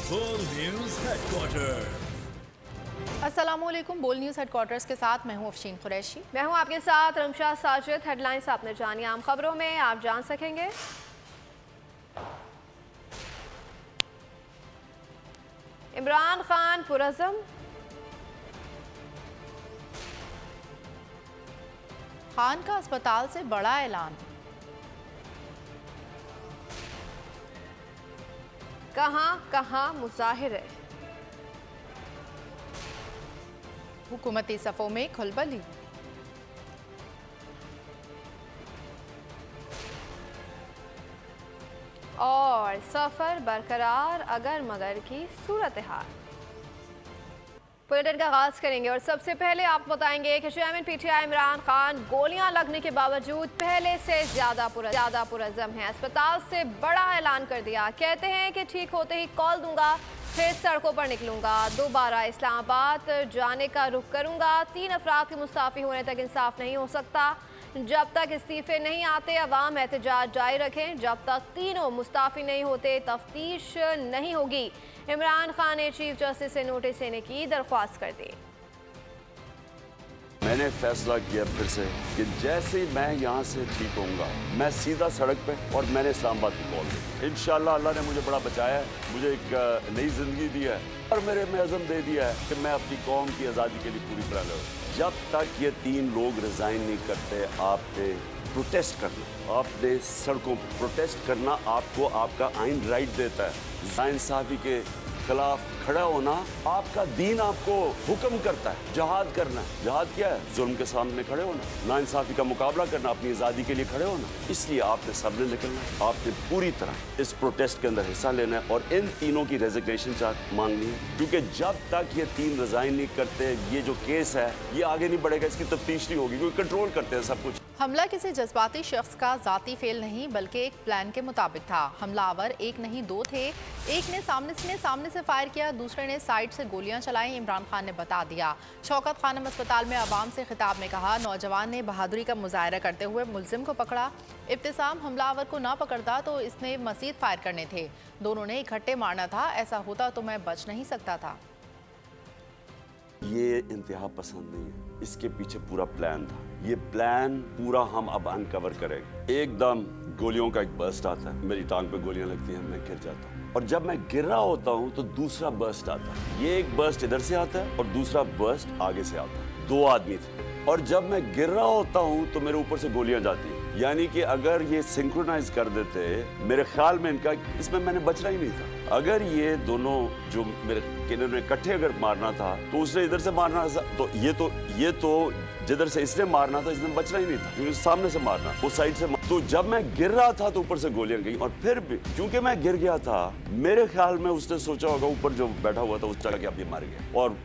बोल news headquarter. अस्सलामुअलैकुम। बोल न्यूज़ हेडक्वार्टर्स के साथ मैं हूँ अफशीन कुरैशी। मैं हूँ आपके साथ रमशा साजिद। हेडलाइंस आपने जानी, आम खबरों में आप जान सकेंगे। इमरान खान पुरज़म, खान का अस्पताल से बड़ा ऐलान। कहाँ मुजाहिरे, हुकूमती सफ़ों में खलबली। और सफर बरकरार अगर मगर की सूरत हाल। बुलेटिन का आगाज करेंगे और सबसे पहले आपको बताएंगे कि चेयरमैन पीटीआई इमरान खान गोलियां लगने के बावजूद पहले से ज्यादा पुरज़म हैं। अस्पताल से बड़ा ऐलान कर दिया, कहते हैं कि ठीक होते ही कॉल दूंगा, फिर सड़कों पर निकलूंगा, दोबारा इस्लामाबाद जाने का रुख करूंगा। 3 अफराद के मुस्ताफ़ी होने तक इंसाफ नहीं हो सकता। जब तक इस्तीफे नहीं आते अवाम एहतजाज जारी रखें। जब तक तीनों मुस्ताफ़ी नहीं होते तफ्तीश नहीं होगी। इमरान खान ने चीफ जस्टिस से नोटिस देने की दरख्वास्त कर दी। मैंने फैसला किया फिर से कि जैसे ही मैं यहाँ से ठीक होऊंगा मैं सीधा सड़क पे, और मैंने इस्लामाबाद को कॉल दी। इंशाल्लाह अल्लाह ने मुझे बड़ा बचाया है, मुझे एक नई जिंदगी दी है और मेरे में अज़म दे दिया है कि मैं अपनी कौम की आज़ादी के लिए पूरी तरह लड़ूं। जब तक ये 3 लोग रिजाइन नहीं करते, आपने प्रोटेस्ट करना, आपने सड़कों पर प्रोटेस्ट करना आपको आपका आइन राइट देता है। नाइंसाफी के खिलाफ खड़ा होना आपका दीन आपको हुक्म करता है। जहाद करना है, जहाद क्या है? जुल्म के सामने खड़े होना, नाइंसाफी का मुकाबला करना, अपनी आज़ादी के लिए खड़े होना। इसलिए आपने सबने निकलना है, आपने पूरी तरह इस प्रोटेस्ट के अंदर हिस्सा लेना है और इन तीनों की रेजिग्नेशन चार्ट मांगनी है, क्योंकि जब तक ये 3 रिजाइन नहीं करते ये जो केस है ये आगे नहीं बढ़ेगा, इसकी तफ्तीश नहीं होगी, क्योंकि कंट्रोल करते हैं सब कुछ। हमला किसी जज्बाती शख्स का जाती फेल नहीं बल्कि एक प्लान के मुताबिक था। हमलावर एक नहीं 2 थे। एक ने सामने से फायर किया, दूसरे ने साइड से गोलियां चलाई। इमरान खान ने बता दिया। शौकत खानम अस्पताल में आवाम से खिताब में कहा, नौजवान ने बहादुरी का मुजाहरा करते हुए मुलजिम को पकड़ा। इब्तिसाम हमलावर को ना पकड़ता तो इसने मजीद फायर करने थे। दोनों ने इकट्ठे मारना था, ऐसा होता तो मैं बच नहीं सकता था। ये इंतहा पसंद नहीं है, इसके पीछे पूरा प्लान था। ये प्लान पूरा हम अब अनकवर करेंगे। एकदम गोलियों का एक बर्स्ट आता है, मेरी टांग पे गोलियां लगती हैं, मैं गिर जाता हूँ, और जब मैं गिर रहा होता हूँ तो दूसरा बर्स्ट आता है। ये एक बर्स्ट इधर से आता है और दूसरा बर्स्ट आगे से आता है। 2 आदमी थे, और जब मैं गिर रहा होता हूँ तो मेरे ऊपर से गोलियां जाती हैं। यानी कि अगर ये सिंक्रोनाइज कर देते, मेरे ख्याल में इनका इसमें मैंने बचना ही नहीं था। अगर ये दोनों जो मेरे इन्होंने इकट्ठे अगर मारना था तो उसने इधर से मारना था, तो ये तो जिधर से इसने मारना था इसने बचना ही नहीं था, क्योंकि सामने से मारना, उस साइड से तो जब मैं गिर रहा था तो ऊपर से गोलियां गई, और फिर भी क्योंकि मैं गिर गया था, मेरे ख्याल में उसने सोचा होगा ऊपर जो बैठा हुआ था उस चला गया, अब ये मार गया, और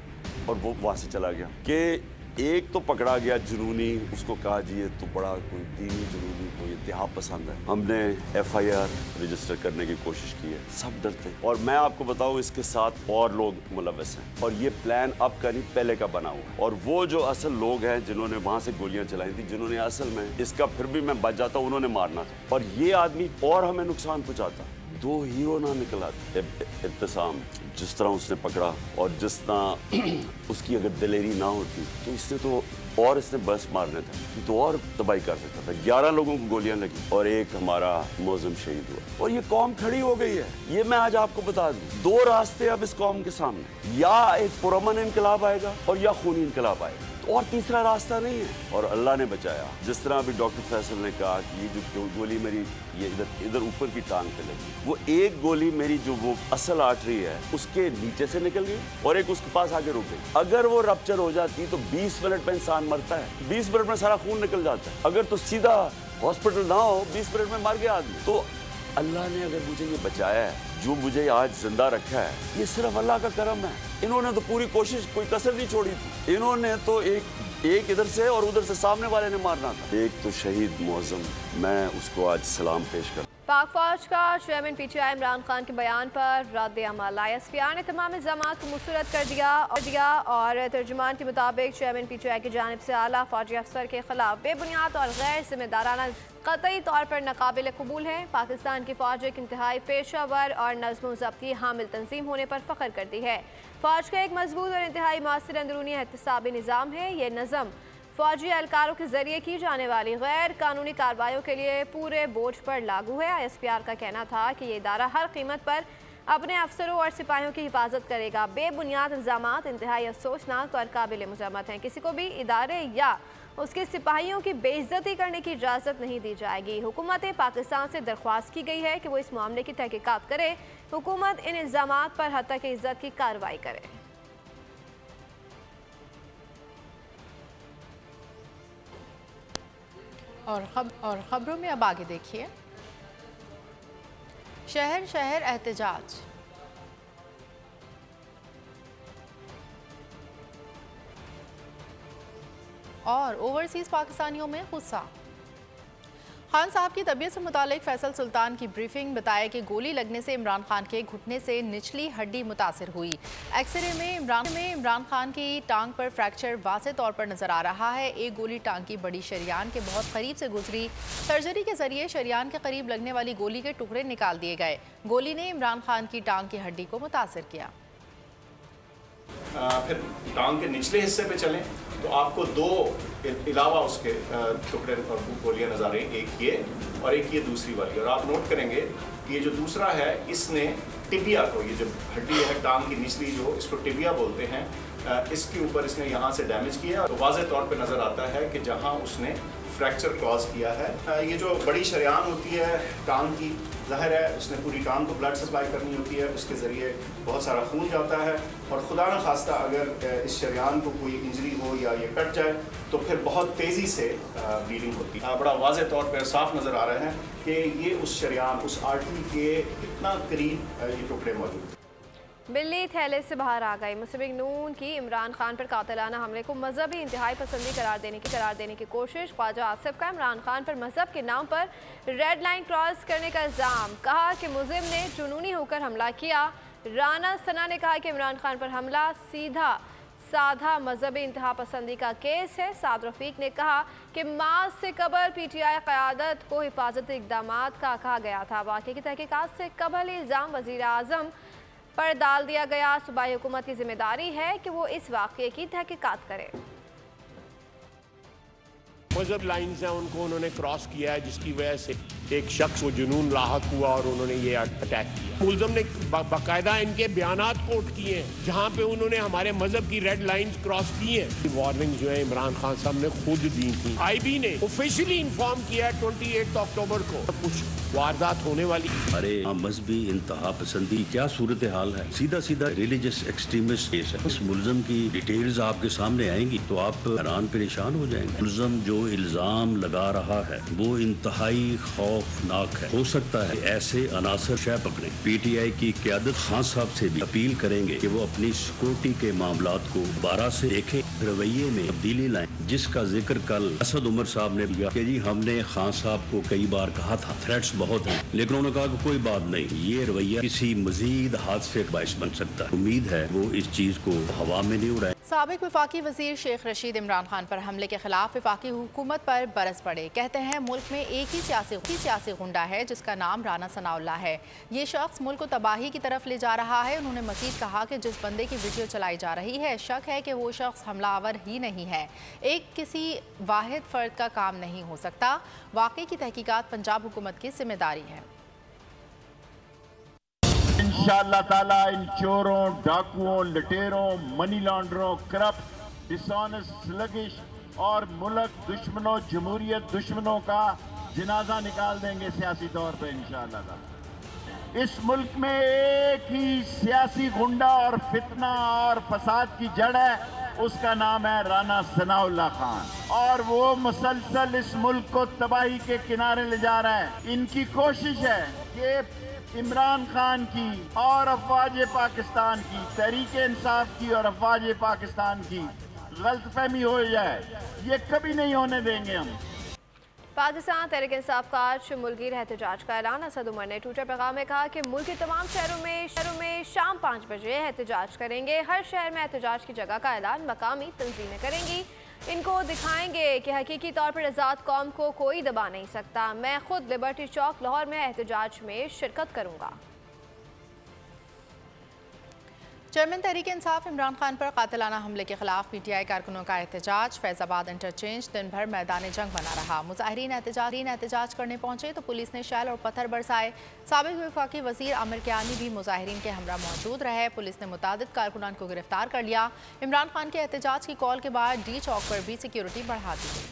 वो वहां से चला गया। कि एक तो पकड़ा गया जुनूनी, उसको कहा जी ये तो बड़ा कोई दीनी जुनूनी को इंतहा पसंद है। हमने FIR रजिस्टर करने की कोशिश की है, सब डरते हैं। और मैं आपको बताऊं इसके साथ और लोग मुलव्वस हैं, और ये प्लान अब का नहीं पहले का बना हुआ है। और वो जो असल लोग हैं जिन्होंने वहां से गोलियां चलाई थी, जिन्होंने असल में इसका फिर भी मैं बच जाता, उन्होंने मारना था, और ये आदमी और हमें नुकसान पहुंचाता। 2 हीरो ना निकला। इब्तिसाम जिस तरह उसने पकड़ा और जिस तरह उसकी अगर दिलेरी ना होती तो इसने तो और इसने बस मारने थे तो और तबाही कर सकता था। 11 लोगों को गोलियां लगी और एक हमारा मौजूम शहीद हुआ, और ये कौम खड़ी हो गई है। ये मैं आज आपको बता दूं, 2 रास्ते अब इस कौम के सामने, या एक पुरअमन इनकलाब आएगा और या खूनी इनकलाब आएगा, और तीसरा रास्ता नहीं है। और अल्लाह ने बचाया। जिस तरह अभी डॉक्टर फैसल ने कहा कि ये जो गोली मेरी ये इधर ऊपर की टांग पे लगी, वो एक गोली मेरी जो वो असल आर्टरी है उसके नीचे से निकल गई और एक उसके पास आगे रुक गई। अगर वो रप्चर हो जाती तो 20 मिनट में इंसान मरता है, 20 मिनट में सारा खून निकल जाता है। अगर तो सीधा हॉस्पिटल ना हो 20 मिनट में मर गया आदमी। तो अल्लाह ने अगर मुझे ये बचाया है, जो मुझे आज जिंदा रखा है, ये सिर्फ अल्लाह का करम है। इन्होंने तो पूरी कोशिश, कोई कसर नहीं छोड़ी थी। इन्होंने तो एक इधर से और उधर से सामने वाले ने मारना था। एक तो शहीद मौजम, मैं उसको आज सलाम पेश कर पाक फौज का चेयरमैन PTI इमरान खान के बयान पर रद्द अमल। ISPR ने तमाम इल्ज़ामात को मुस्तरद कर दिया और तर्जुमान के मुताबिक चेयरमैन PTI की जानिब से आला फौजी अफसर के खिलाफ बेबुनियाद और गैर जिम्मेदाराना कतई तौर पर नाकाबिल कबूल है। पाकिस्तान की फौज एक इंतहाई पेशावर और नज़्म ज़ब्त की हामिल तंजीम होने पर फ़ख्र करती है। फौज का एक मजबूत और इंतहाई मौसर अंदरूनी एहतसाबी निज़ाम है। ये नज़म फौजी एहलकारों के जरिए की जाने वाली गैर कानूनी कार्रवाइयों के लिए पूरे बोझ पर लागू है। ISPR का कहना था कि ये इदारा हर कीमत पर अपने अफसरों और सिपाहियों की हिफाजत करेगा। बेबुनियाद इल्ज़ामात इंतहाई अफसोसनाक और काबिल मज़म्मत हैं। किसी को भी इदारे या उसके सिपाहियों की बेइज्जती करने की इजाज़त नहीं दी जाएगी। हुकूमत पाकिस्तान से दरख्वास्त की गई है कि वो इस मामले की तहकीकात करे। हुकूमत इन इल्ज़ामात पर हद तक इज्जत की कार्रवाई करे। और खबरों में अब आगे देखिए। शहर शहर एहतजाज। और ओवरसीज पाकिस्तानियों में गुस्सा। खान साहब की तबीयत से मुतालिक फैसल सुल्तान की ब्रीफिंग। बताया कि गोली लगने से इमरान खान के घुटने से निचली हड्डी मुतासिर हुई। एक्सरे में इमरान खान की टांग पर फ्रैक्चर वाज़ेह तौर पर नजर आ रहा है। एक गोली टांग की बड़ी शरियान के बहुत करीब से गुजरी। सर्जरी के जरिए शरियान के करीब लगने वाली गोली के टुकड़े निकाल दिए गए। गोली ने इमरान खान की टांग की हड्डी को मुतासिर किया। फिर टांग के निचले हिस्से पे चलें तो आपको दो इलावा उसके टुकड़े और गोलियां नजर आ रही हैं, एक ये और एक ये दूसरी वाली। और आप नोट करेंगे कि ये जो दूसरा है इसने टिबिया को, ये जो हड्डी है टांग की निचली जो इसको टिबिया बोलते हैं, इसके ऊपर इसने यहाँ से डैमेज किया। तो वाज़ेह तौर पे नज़र आता है कि जहाँ उसने फ्रैक्चर कॉज किया है। ये जो बड़ी शरियान होती है टांग की, ज़ाहिर है उसने पूरी टांग को ब्लड सप्लाई करनी होती है, उसके ज़रिए बहुत सारा खून जाता है और खुदा न खास्ता अगर इस शरियान को कोई इंजरी हो या ये कट जाए तो फिर बहुत तेज़ी से ब्लीडिंग होती है। बड़ा वाज़ेह तौर पर साफ नज़र आ रहे हैं कि ये उस शरियान, उस आर्टरी के इतना करीब ये टुकड़े मौजूद हैं। बिल्ली थैले से बाहर आ गई। मुस्लिम लीग नून की इमरान खान पर कातिलाना हमले को मजहबी इंतहाई पसंदी करार देने की कोशिश। ख्वाजा आसिफ का इमरान खान पर मजहब के नाम पर रेड लाइन क्रॉस करने का इल्ज़ाम। कहा कि मुज़िम ने जुनूनी होकर हमला किया। राना सना ने कहा कि इमरान खान पर हमला सीधा साधा मजहबी इंतहा पसंदी का केस है। साद रफीक ने कहा कि मार्च से कबल PTI क़यादत को हिफाजती इक़दामात का कहा गया था। वाक़े की तहकीकात से कबल इल्ज़ाम वज़ीर आज़म पर डाल दिया गया। सूबाई हुकूमत की जिम्मेदारी है कि वो इस वाक़े की तहकीकात करे। मजहब लाइन्स हैं उनको उन्होंने क्रॉस किया है, जिसकी वजह से एक शख्स वो जुनून लाहक हुआ और उन्होंने ये अटैक किया। मुल्ज़म ने बाकायदा इनके बयानात कोट किए हैं जहाँ पे उन्होंने हमारे मजहब की रेड लाइंस क्रॉस की हैं। वार्निंग जो है इमरान खान साहब ने खुद दी थी। IB ने ऑफिशियली इन्फॉर्म किया है 28 अक्टूबर को कुछ वारदात होने वाली। अरे मजहबी इंतहा पसंदी क्या सूरत हाल है। सीधा सीधा रिलीजियस एक्सट्रीमिस्ट केस है। इस मुल्ज़म की डिटेल्स आपके सामने आएंगी तो आप हैरान परेशान हो जाएंगे। मुल्ज़म जो इल्ज़ाम लगा रहा है वो इंतहाई खौफनाक है। हो सकता है ऐसे अनासर शह पकड़े। PTI की क़यादत खान साहब से भी अपील करेंगे कि वो अपनी सिक्योरिटी के मामलात को दोबारा से देखें, रवैये में तब्दीली लाएं, जिसका जिक्र कल असद उमर साहब ने किया कि जी हमने खान साहब को कई बार कहा था थ्रेट्स बहुत हैं, लेकिन उन्होंने कहा कि कोई बात नहीं, ये रवैया किसी मजीद हादसे का बाइस बन सकता है। उम्मीद है वो इस चीज को हवा में नहीं उड़ाए। साबिक वफाकी वजीर शेख रशीद इमरान खान पर हमले के खिलाफ वफाकी हुकूमत पर बरस पड़े। कहते हैं मुल्क में एक ही सियासी गुंडा है जिसका नाम राना सनाउल्लाह है। ये शख्स मुल्क को तबाही की तरफ ले जा रहा है। उन्होंने मजीद कहा कि जिस बंदे की वीडियो चलाई जा रही है शक है कि वो शख्स हमलावर ही नहीं है। एक किसी वाहिद फर्द का काम नहीं हो सकता। वाकई की तहकीकात पंजाब हुकूमत की जिम्मेदारी है। इंशाअल्लाह ताला इन चोरों, डाकुओं, लुटेरों, मनी लॉन्डरों, करप्ट, डिसऑनेस्ट, स्लगिश और मुल्क दुश्मनों, जमहूरियत दुश्मनों का जनाजा निकाल देंगे सियासी तौर पे इंशाअल्लाह ताला। इस मुल्क में एक ही सियासी गुंडा और फितना और फसाद की जड़ है, उसका नाम है राना सनाउल्लाह खान और वो मुसलसल इस मुल्क को तबाही के किनारे ले जा रहा है। इनकी कोशिश है कि इमरान खान की और अफवाज पाकिस्तान की, तहरीक इंसाफ की और अफवाज पाकिस्तान की गलतफहमी हो जाए। ये कभी नहीं होने देंगे हम। पाकिस्तान तहरीक इंसाफ का आज मुल्की एहतजाज का ऐलान। असद उमर ने ट्विटर पैगाम में कहा कि मुल्क के तमाम शहरों में शाम 5 बजे एहतजाज करेंगे। हर शहर में एहतजाज की जगह का ऐलान मकामी तंजीमें करेंगी। इनको दिखाएंगे कि हकीकी तौर पर आज़ाद कौम को कोई दबा नहीं सकता। मैं खुद लिबर्टी चौक लाहौर में एहतजाज में शिरकत करूँगा। चेयरमैन तहरीक इंसाफ इमरान खान पर कातिलाना हमले के खिलाफ PTI कारकुनों का एहतजाज। फैजाबाद इंटरचेंज दिन भर मैदान जंग बना रहा। मुजाहिरीन एहतजाज करने पहुंचे तो पुलिस ने शैल और पत्थर बरसाए। साबिक वफाकी वजीर आमिर कियानी भी मुजाहिरीन के हमरा मौजूद रहे। पुलिस ने मुतादिद कारकुनान को गिरफ्तार कर लिया। इमरान खान के एहतजाज की कॉल के बाद D चौक पर भी सिक्योरिटी बढ़ा दी गई।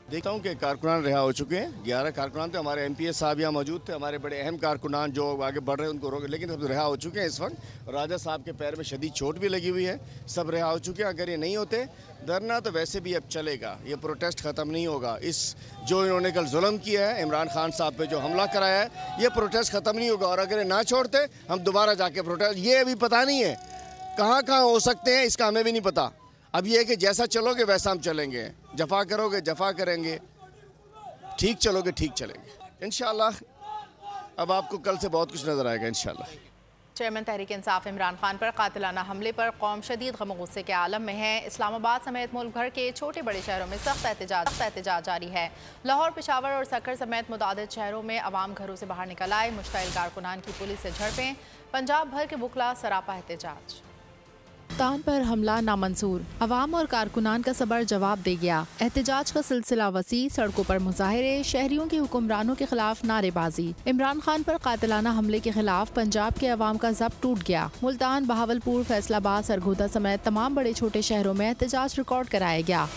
देखता हूँ कि कारकुनान रिहा हो चुके हैं। 11 कारकुनान थे, हमारे MPS साहब यहाँ मौजूद थे, हमारे बड़े अहम कारकुनान जो आगे बढ़ रहे हैं उनको रोके, लेकिन सब रिहा हो चुके हैं इस वक्त। राजा साहब के पैर में शदीद चोट भी लगी हुई है, सब रिहा हो चुके हैं। अगर ये नहीं होते धरना तो वैसे भी अब चलेगा, ये प्रोटेस्ट ख़त्म नहीं होगा। इस जो इन्होंने कल जुल्म किया है इमरान खान साहब पे, जो हमला कराया है, ये प्रोटेस्ट ख़त्म नहीं होगा। और अगर ये ना छोड़ते हम दोबारा जाके प्रोटेस्ट, ये अभी पता नहीं है कहाँ कहाँ हो सकते हैं, इसका हमें भी नहीं पता। अब ये है कि जैसा चलोगे वैसा हम चलेंगे, जफा करोगे जफा करेंगे, ठीक चलोगे ठीक चलेंगे इंशाल्लाह। अब आपको कल से बहुत कुछ नजर आएगा इंशाल्लाह। चेयरमैन तहरीक इंसाफ इमरान खान पर कातिलाना हमले पर कौम शदीद गम गुस्से के आलम में है। इस्लामाबाद समेत मुल्क भर के छोटे बड़े शहरों में सख्त एहतजाज जारी है। लाहौर, पेशावर और सक्कर समेत मुतादिद शहरों में अवाम घरों से बाहर निकल आए। मुश्तइल कारकुनान की पुलिस से झड़पें। पंजाब भर के बुखला सरापा एहतजाज। तान पर हमला नामंजूर, अवाम और कारकुनान का सबर जवाब दे गया। एहतजाज का सिलसिला वसी, सड़कों पर मुजाहरे, शहरियों के हुक्मरानों के खिलाफ नारेबाजी। इमरान खान पर कातिलाना हमले के खिलाफ पंजाब के अवाम का जब्त टूट गया। मुल्तान, बहावलपुर, फैसलाबाद, सरगोदा समेत तमाम बड़े छोटे शहरों में एहतजाज रिकॉर्ड कराया गया।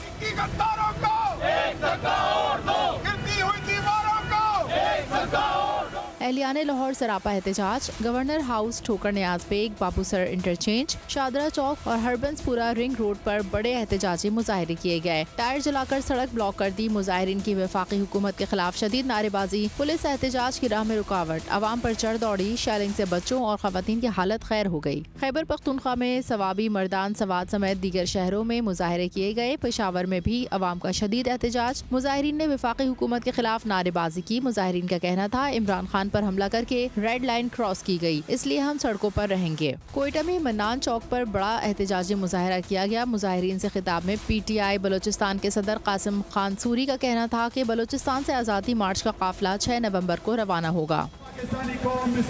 एहलियाने लाहौर सरापा एहतजाज। गवर्नर हाउस, ठोकर नियाज बेग, बाबूसर इंटरचेंज, शादरा चौक और हरबंसपुरा रिंग रोड पर बड़े एहतजाजी मुजाहरे किए गए। टायर जलाकर सड़क ब्लॉक कर दी। मुजाहिरीन की वफाकी हुकूमत के खिलाफ शदीद नारेबाजी। पुलिस एहतजाज की राह में रुकावट, अवाम पर चढ़ दौड़ी। शैलिंग से बच्चों और खवातीन की हालत खैर हो गई। खैबर पख्तूनख्वा में सवाबी, मर्दान, सवात समेत दीगर शहरों में मुजाहरे किए गए। पेशावर में भी अवाम का शदीद एहतजाज। मुजाहिरीन ने वफाकी हुकूमत के खिलाफ नारेबाजी की। मुजाहिरीन का कहना था इमरान खान पर हमला करके रेड लाइन क्रॉस की गई, इसलिए हम सड़कों पर रहेंगे। कोयटा में मन्नान चौक पर बड़ा एहतजाजी मुजाहरा किया गया। मुजाहिरीन से खिताब में PTI बलोचिस्तान के सदर कासिम खान सूरी का कहना था कि बलोचिस्तान से आज़ादी मार्च का काफिला 6 नवंबर को रवाना होगा। पाकिस्तानी कौम इस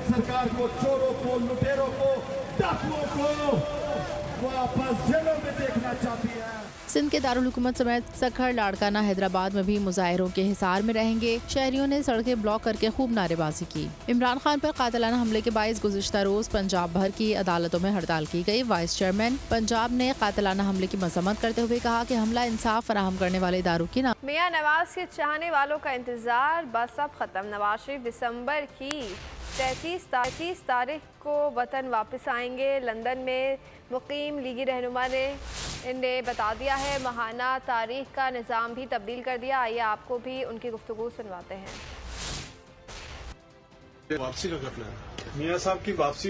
सरकार को, चोरों को, लुटेरों को, डाकुओं को वापस जेलों में देखना चाहती है। सिंध के दारुल हुकूमत समेत सखर, लाड़काना, हैदराबाद में भी मुजाहिरों के हिसार में रहेंगे। शहरियों ने सड़कें ब्लॉक करके खूब नारेबाजी की। इमरान खान पर कातिलाना हमले के बायस गुज़िश्ता रोज पंजाब भर की अदालतों में हड़ताल की गई। वाइस चेयरमैन पंजाब ने कातिलाना हमले की मजम्मत करते हुए कहा कि हमला इंसाफ फराहम करने वाले इदारों की ना। मियां नवाज के चाहने वालों का इंतजार बस अब खत्म। नवाज शरीफ दिसंबर की 33 तारीख को वतन वापस आएंगे। लंदन में मुकीम लीगी रहनुमा ने बता दिया है। माहाना तारीख का निज़ाम भी तब्दील कर दिया। आइए आपको भी उनकी गुफ्तगू सुनवाते हैं। वापसी का करना है, मियाँ साहब की वापसी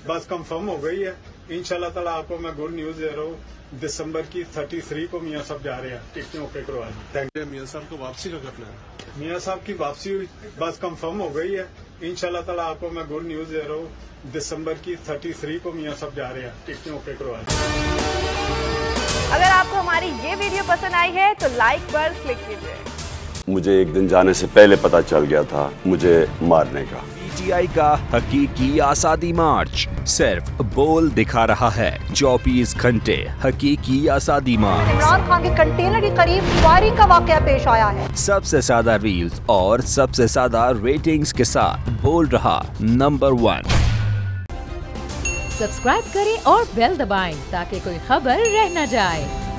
बस कंफर्म हो गई है। इंशाल्लाह ताला आपको मैं गुड न्यूज़ दे रहा हूँ। दिसंबर की 33 को मियाँ साहब जा रहे हैं, टिकटें ओके करवा दी। Thank you. मियाँ साहब को वापसी का करना है, मियाँ साहब की वापसी बस कंफर्म हो गई है। इंशाल्लाह ताला आपको मैं गुड न्यूज़ दे रहा हूँ। दिसंबर की 33 को मियाँ साहब जा रहे हैं, टिकटें ओके करवा दी। अगर आपको हमारी ये वीडियो पसंद आई है तो लाइक पर क्लिक कीजिए। मुझे एक दिन जाने से पहले पता चल गया था मुझे मारने का। PTI का हकीकी आज़ादी मार्च सिर्फ बोल दिखा रहा है। 24 घंटे हकीकी आज़ादी मार्च। इमरान खान के कंटेनर के करीब फायरिंग का वाकया पेश आया है। सबसे ज्यादा रील्स और सबसे ज्यादा रेटिंग्स के साथ बोल रहा नंबर 1। सब्सक्राइब करें और बेल दबाएं ताकि कोई खबर रह न जाए।